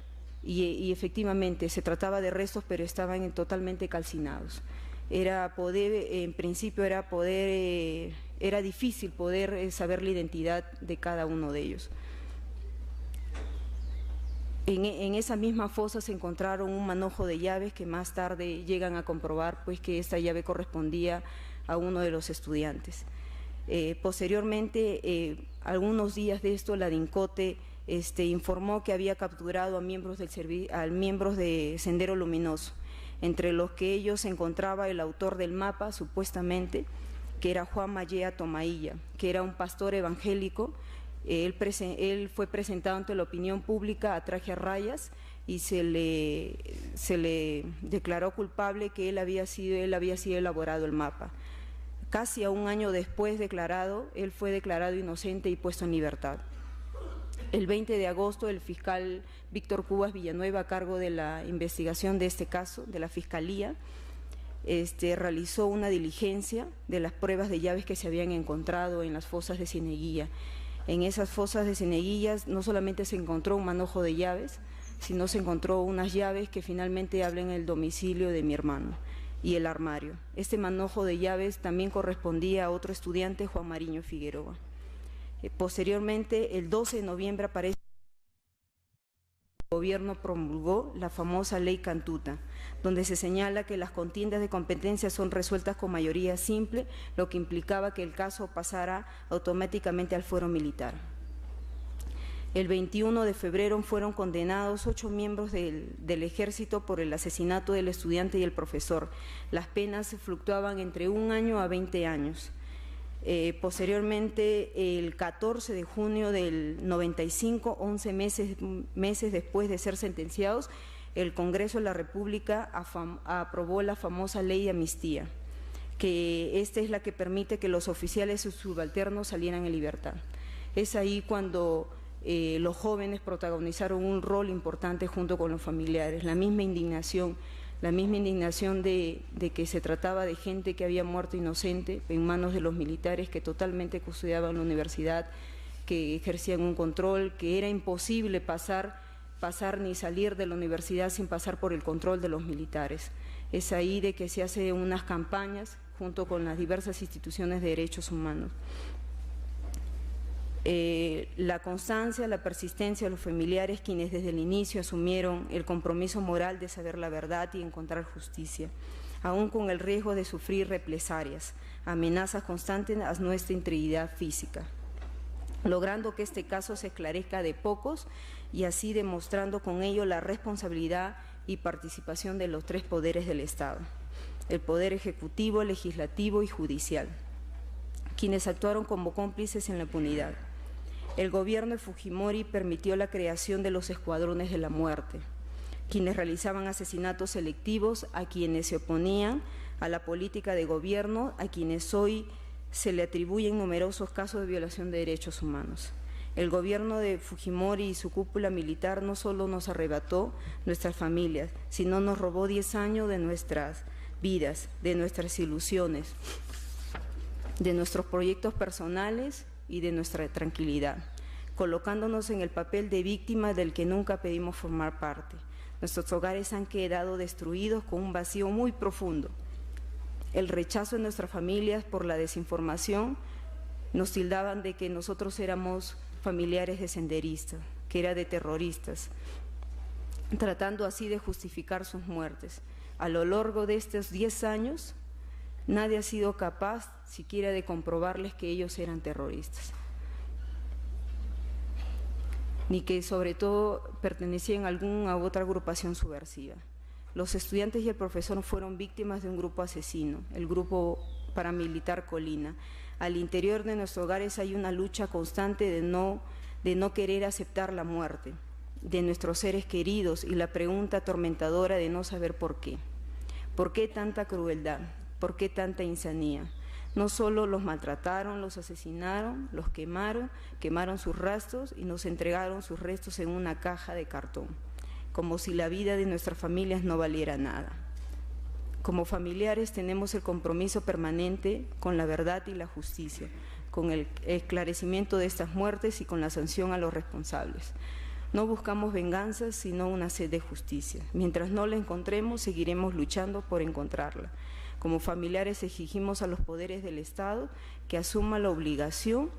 [SPEAKER 4] y efectivamente se trataba de restos, pero estaban totalmente calcinados. En principio era difícil poder saber la identidad de cada uno de ellos. En esa misma fosa se encontraron un manojo de llaves que más tarde llegan a comprobar pues que esta llave correspondía a uno de los estudiantes. Posteriormente, algunos días de esto, la DINCOTE informó que había capturado a miembros de Sendero Luminoso, entre los que ellos se encontraba el autor del mapa, supuestamente, que era Juan Mallea Tomailla, que era un pastor evangélico. Él fue presentado ante la opinión pública a traje a rayas y se le declaró culpable que él había sido elaborado el mapa. Casi a un año después él fue declarado inocente y puesto en libertad. El 20 de agosto, el fiscal Víctor Cubas Villanueva, a cargo de la investigación de este caso, de la Fiscalía, realizó una diligencia de las pruebas de llaves que se habían encontrado en las fosas de Cieneguilla. En esas fosas de Cieneguillas no solamente se encontró un manojo de llaves, sino se encontró unas llaves que finalmente hablan el domicilio de mi hermano y el armario. Este manojo de llaves también correspondía a otro estudiante, Juan Mariño Figueroa. Posteriormente, el 12 de noviembre aparece el gobierno promulgó la famosa Ley Cantuta, donde se señala que las contiendas de competencia son resueltas con mayoría simple, lo que implicaba que el caso pasara automáticamente al fuero militar. El 21 de febrero fueron condenados 8 miembros del Ejército por el asesinato del estudiante y el profesor. Las penas fluctuaban entre 1 año a 20 años. Posteriormente, el 14 de junio del 95, 11 meses después de ser sentenciados, el Congreso de la República aprobó la famosa ley de amnistía, que esta es la que permite que los oficiales y subalternos salieran en libertad. Es ahí cuando los jóvenes protagonizaron un rol importante junto con los familiares, la misma indignación de que se trataba de gente que había muerto inocente en manos de los militares que totalmente custodiaban la universidad, que ejercían un control, que era imposible pasar ni salir de la universidad sin pasar por el control de los militares. Es ahí de que se hacen unas campañas junto con las diversas instituciones de derechos humanos. La constancia, la persistencia de los familiares, quienes desde el inicio asumieron el compromiso moral de saber la verdad y encontrar justicia, aún con el riesgo de sufrir represalias, amenazas constantes a nuestra integridad física, logrando que este caso se esclarezca de pocos y así demostrando con ello la responsabilidad y participación de los tres poderes del Estado, el Poder Ejecutivo, Legislativo y Judicial, quienes actuaron como cómplices en la impunidad. El gobierno de Fujimori permitió la creación de los escuadrones de la muerte, quienes realizaban asesinatos selectivos a quienes se oponían a la política de gobierno, a quienes hoy se le atribuyen numerosos casos de violación de derechos humanos. El gobierno de Fujimori y su cúpula militar no solo nos arrebató nuestras familias, sino nos robó 10 años de nuestras vidas, de nuestras ilusiones, de nuestros proyectos personales y de nuestra tranquilidad, colocándonos en el papel de víctima del que nunca pedimos formar parte. Nuestros hogares han quedado destruidos con un vacío muy profundo. El rechazo de nuestras familias por la desinformación nos tildaban de que nosotros éramos familiares de senderistas, que era de terroristas, tratando así de justificar sus muertes. A lo largo de estos 10 años, nadie ha sido capaz siquiera de comprobarles que ellos eran terroristas, ni que sobre todo pertenecían a alguna u otra agrupación subversiva. Los estudiantes y el profesor fueron víctimas de un grupo asesino, el grupo paramilitar Colina. Al interior de nuestros hogares hay una lucha constante de no querer aceptar la muerte de nuestros seres queridos y la pregunta atormentadora de no saber por qué. ¿Por qué tanta crueldad? ¿Por qué tanta insanía? No solo los maltrataron, los asesinaron, los quemaron sus rastros y nos entregaron sus restos en una caja de cartón, como si la vida de nuestras familias no valiera nada. Como familiares tenemos el compromiso permanente con la verdad y la justicia, con el esclarecimiento de estas muertes y con la sanción a los responsables. No buscamos venganza, sino una sed de justicia. Mientras no la encontremos, seguiremos luchando por encontrarla. Como familiares exigimos a los poderes del Estado que asuma la obligación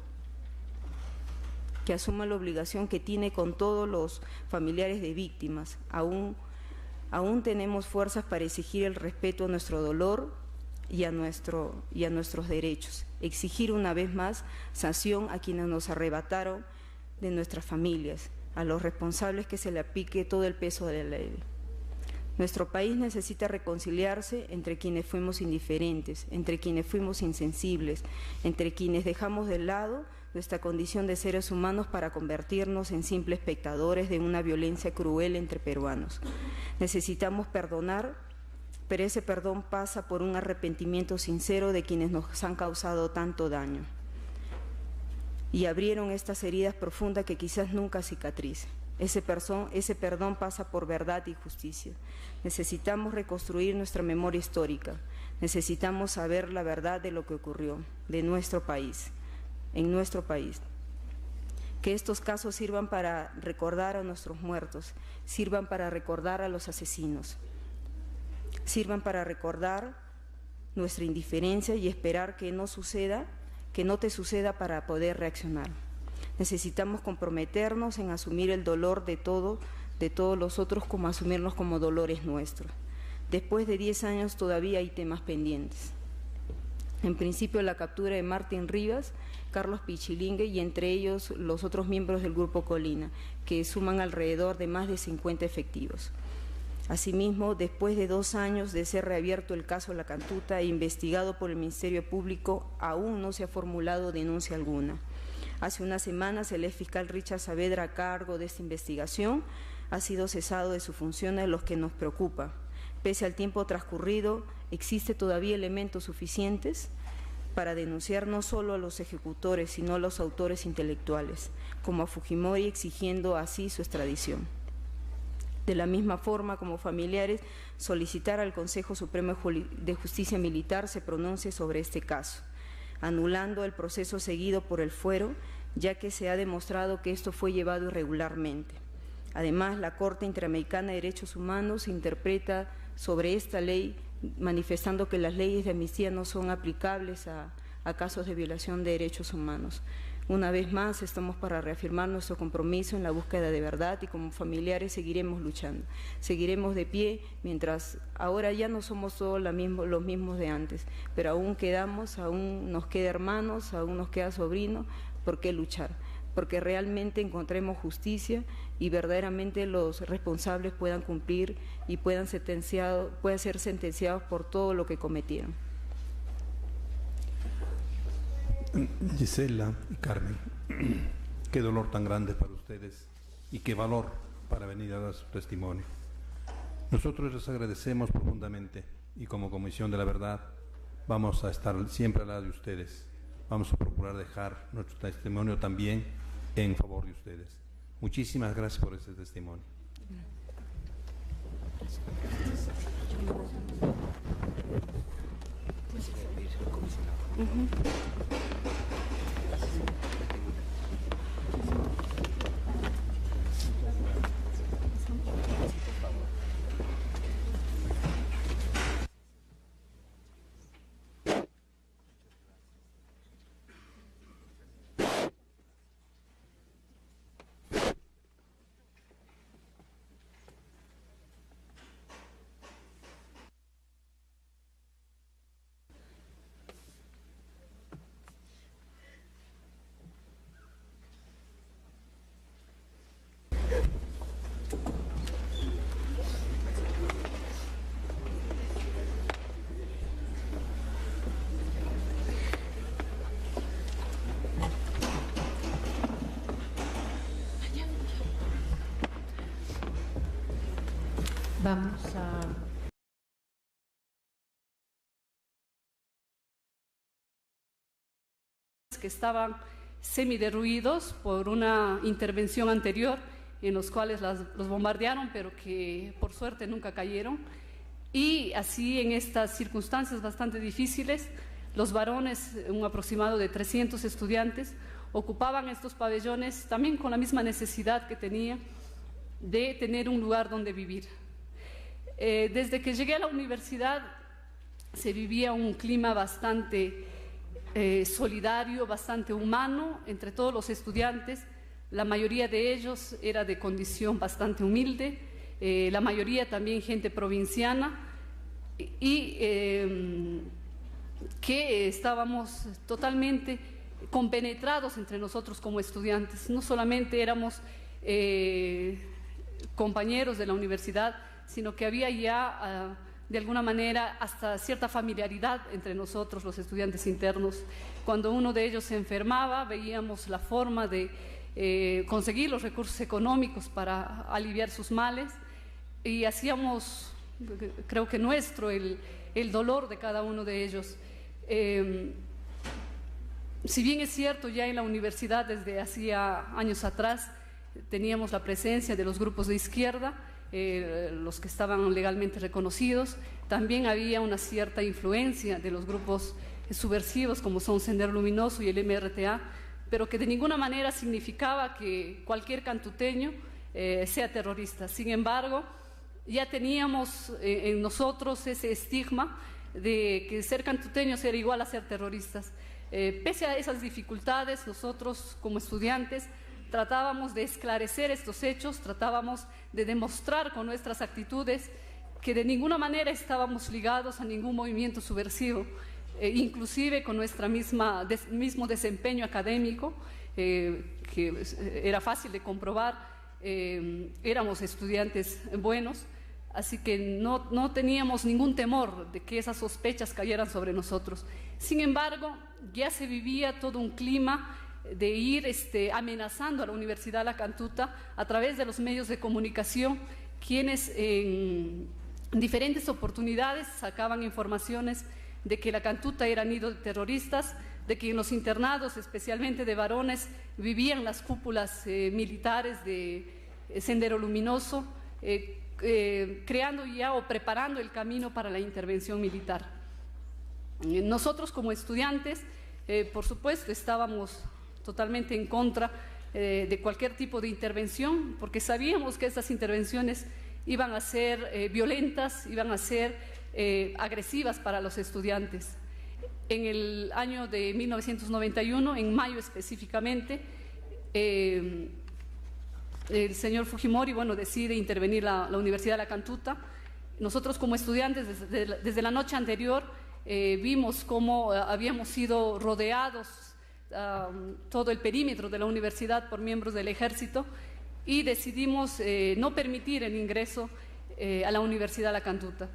[SPEAKER 4] que tiene con todos los familiares de víctimas. Aún tenemos fuerzas para exigir el respeto a nuestro dolor y a nuestros derechos. Exigir una vez más sanción a quienes nos arrebataron de nuestras familias, a los responsables que se le aplique todo el peso de la ley. Nuestro país necesita reconciliarse entre quienes fuimos indiferentes, entre quienes fuimos insensibles, entre quienes dejamos de lado nuestra condición de seres humanos para convertirnos en simples espectadores de una violencia cruel entre peruanos. Necesitamos perdonar, pero ese perdón pasa por un arrepentimiento sincero de quienes nos han causado tanto daño y abrieron estas heridas profundas que quizás nunca cicatricen. Ese perdón pasa por verdad y justicia. Necesitamos reconstruir nuestra memoria histórica. Necesitamos saber la verdad de lo que ocurrió en nuestro país. Que estos casos sirvan para recordar a nuestros muertos, sirvan para recordar a los asesinos, sirvan para recordar nuestra indiferencia y esperar que no te suceda para poder reaccionar. Necesitamos comprometernos en asumir el dolor de todos los otros como asumirnos como dolores nuestros. Después de 10 años todavía hay temas pendientes. En principio la captura de Martín Rivas, Carlos Pichilingue y entre ellos los otros miembros del Grupo Colina, que suman alrededor de más de 50 efectivos. Asimismo, después de 2 años de ser reabierto el caso La Cantuta e investigado por el Ministerio Público, aún no se ha formulado denuncia alguna. Hace unas semanas, el ex fiscal Richard Saavedra, a cargo de esta investigación, ha sido cesado de sus funciones, lo que nos preocupa. Pese al tiempo transcurrido, ¿existe todavía elementos suficientes para denunciar no solo a los ejecutores, sino a los autores intelectuales, como a Fujimori, exigiendo así su extradición? De la misma forma, como familiares, solicitar al Consejo Supremo de Justicia Militar se pronuncie sobre este caso, anulando el proceso seguido por el fuero, ya que se ha demostrado que esto fue llevado irregularmente. Además, la Corte Interamericana de Derechos Humanos interpreta sobre esta ley, manifestando que las leyes de amnistía no son aplicables a casos de violación de derechos humanos. Una vez más, estamos para reafirmar nuestro compromiso en la búsqueda de verdad y como familiares seguiremos luchando, seguiremos de pie mientras ahora ya no somos todos los mismos de antes, pero aún quedamos, aún nos queda hermanos, aún nos queda sobrino, ¿por qué luchar? Porque realmente encontremos justicia y verdaderamente los responsables puedan cumplir y puedan ser sentenciados por todo lo que cometieron.
[SPEAKER 2] Gisela y Carmen, qué dolor tan grande para ustedes y qué valor para venir a dar su testimonio. Nosotros les agradecemos profundamente y como Comisión de la Verdad vamos a estar siempre al lado de ustedes. Vamos a procurar dejar nuestro testimonio también en favor de ustedes. Muchísimas gracias por ese testimonio.
[SPEAKER 5] Vamos a...
[SPEAKER 3] que estaban semiderruidos por una intervención anterior en los cuales los bombardearon, pero que por suerte nunca cayeron. Y así en estas circunstancias bastante difíciles, los varones, un aproximado de 300 estudiantes, ocupaban estos pabellones también con la misma necesidad que tenían de tener un lugar donde vivir. Desde que llegué a la universidad se vivía un clima bastante solidario, bastante humano entre todos los estudiantes. La mayoría de ellos era de condición bastante humilde, la mayoría también gente provinciana y que estábamos totalmente compenetrados entre nosotros como estudiantes. No solamente éramos compañeros de la universidad, sino que había ya, de alguna manera, hasta cierta familiaridad entre nosotros, los estudiantes internos. Cuando uno de ellos se enfermaba, veíamos la forma de conseguir los recursos económicos para aliviar sus males y hacíamos, creo que nuestro, el dolor de cada uno de ellos. Si bien es cierto, ya en la universidad desde hacía años atrás teníamos la presencia de los grupos de izquierda, los que estaban legalmente reconocidos, también había una cierta influencia de los grupos subversivos como son Sendero Luminoso y el MRTA, pero que de ninguna manera significaba que cualquier cantuteño sea terrorista. Sin embargo, ya teníamos en nosotros ese estigma de que ser cantuteños era igual a ser terroristas. Pese a esas dificultades, nosotros como estudiantes tratábamos de esclarecer estos hechos, tratábamos de demostrar con nuestras actitudes que de ninguna manera estábamos ligados a ningún movimiento subversivo, inclusive con nuestra mismo desempeño académico, que era fácil de comprobar, éramos estudiantes buenos. así que no teníamos ningún temor de que esas sospechas cayeran sobre nosotros. Sin embargo, ya se vivía todo un clima de ir amenazando a la Universidad de la Cantuta a través de los medios de comunicación, quienes en diferentes oportunidades sacaban informaciones de que la Cantuta era nido de terroristas, de que en los internados, especialmente de varones, vivían las cúpulas militares de Sendero Luminoso, creando ya o preparando el camino para la intervención militar. Nosotros como estudiantes, por supuesto, estábamos totalmente en contra de cualquier tipo de intervención, porque sabíamos que estas intervenciones iban a ser violentas, iban a ser agresivas para los estudiantes. En el año de 1991, en mayo específicamente, el señor Fujimori, decide intervenir la Universidad de la Cantuta. Nosotros como estudiantes, desde la noche anterior, vimos cómo habíamos sido rodeados todo el perímetro de la universidad por miembros del ejército y decidimos no permitir el ingreso a la Universidad de la Cantuta.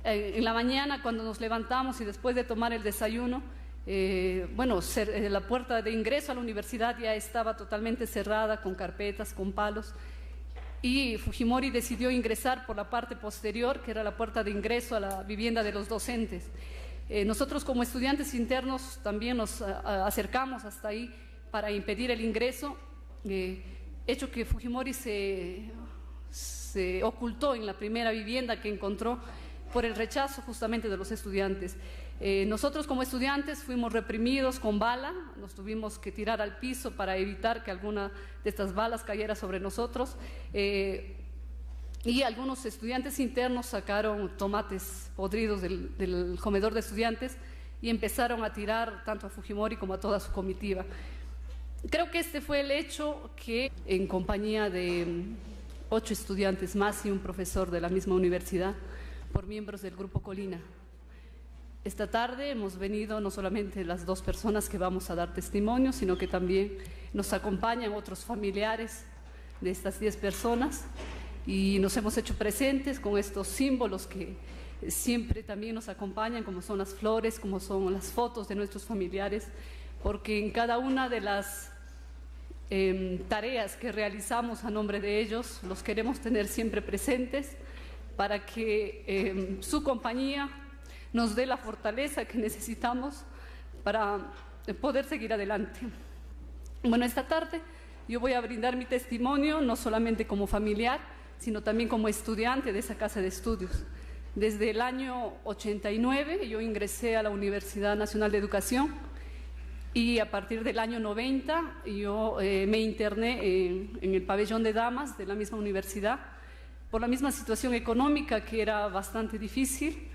[SPEAKER 3] En la mañana, cuando nos levantamos y después de tomar el desayuno, la puerta de ingreso a la universidad ya estaba totalmente cerrada, con carpetas, con palos, y Fujimori decidió ingresar por la parte posterior, que era la puerta de ingreso a la vivienda de los docentes. Nosotros como estudiantes internos también nos acercamos hasta ahí para impedir el ingreso, hecho que Fujimori se ocultó en la primera vivienda que encontró por el rechazo justamente de los estudiantes. Nosotros como estudiantes fuimos reprimidos con bala, nos tuvimos que tirar al piso para evitar que alguna de estas balas cayera sobre nosotros, y algunos estudiantes internos sacaron tomates podridos del comedor de estudiantes y empezaron a tirar tanto a Fujimori como a toda su comitiva. Creo que este fue el hecho que, en compañía de 8 estudiantes más y un profesor de la misma universidad, por miembros del Grupo Colina, esta tarde hemos venido no solamente las 2 personas que vamos a dar testimonio, sino que también nos acompañan otros familiares de estas 10 personas y nos hemos hecho presentes con estos símbolos que siempre también nos acompañan, como son las flores, como son las fotos de nuestros familiares, porque en cada una de las tareas que realizamos a nombre de ellos los queremos tener siempre presentes para que su compañía nos dé la fortaleza que necesitamos para poder seguir adelante. Bueno, esta tarde yo voy a brindar mi testimonio no solamente como familiar, sino también como estudiante de esa casa de estudios. Desde el año 89 yo ingresé a la Universidad Nacional de Educación y a partir del año 90 yo me interné en el pabellón de damas de la misma universidad por la misma situación económica que era bastante difícil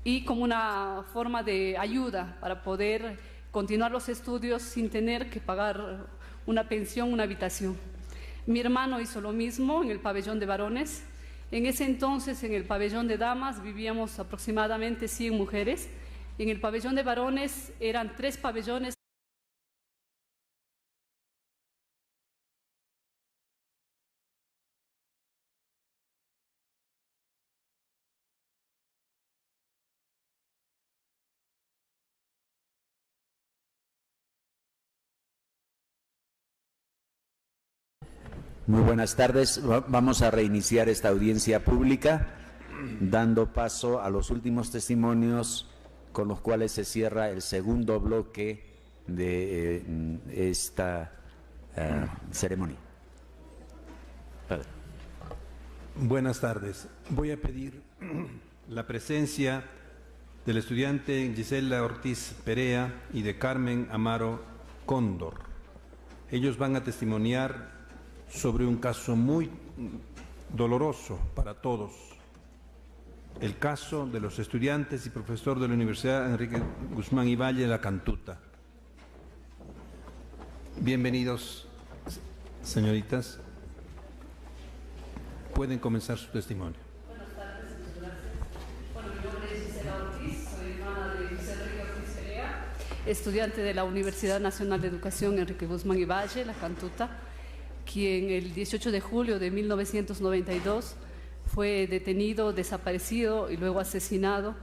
[SPEAKER 3] y como una forma de ayuda para poder continuar los estudios sin tener que pagar una pensión, una habitación. Mi hermano hizo lo mismo en el pabellón de varones. En ese entonces, en el pabellón de damas, vivíamos aproximadamente 100 mujeres. En el pabellón de varones eran 3 pabellones.
[SPEAKER 1] Muy buenas tardes. Vamos a reiniciar esta audiencia pública, dando paso a los últimos testimonios con los cuales se cierra el segundo bloque de esta ceremonia.
[SPEAKER 2] Buenas tardes. Voy a pedir la presencia del estudiante Gisela Ortiz Perea y de Carmen Amaro Cóndor. Ellos van a testimoniar sobre un caso muy doloroso para todos, el caso de los estudiantes y profesor de la Universidad Enrique Guzmán y Valle de la Cantuta. Bienvenidos, señoritas. Pueden comenzar su testimonio.
[SPEAKER 3] Buenas tardes, muchas gracias. Bueno, mi nombre es Gisela Ortiz, soy hermana de José Enrique Ortiz Perea, estudiante de la Universidad Nacional de Educación Enrique Guzmán y Valle, la Cantuta, quien el 18 de julio de 1992 fue detenido, desaparecido y luego asesinado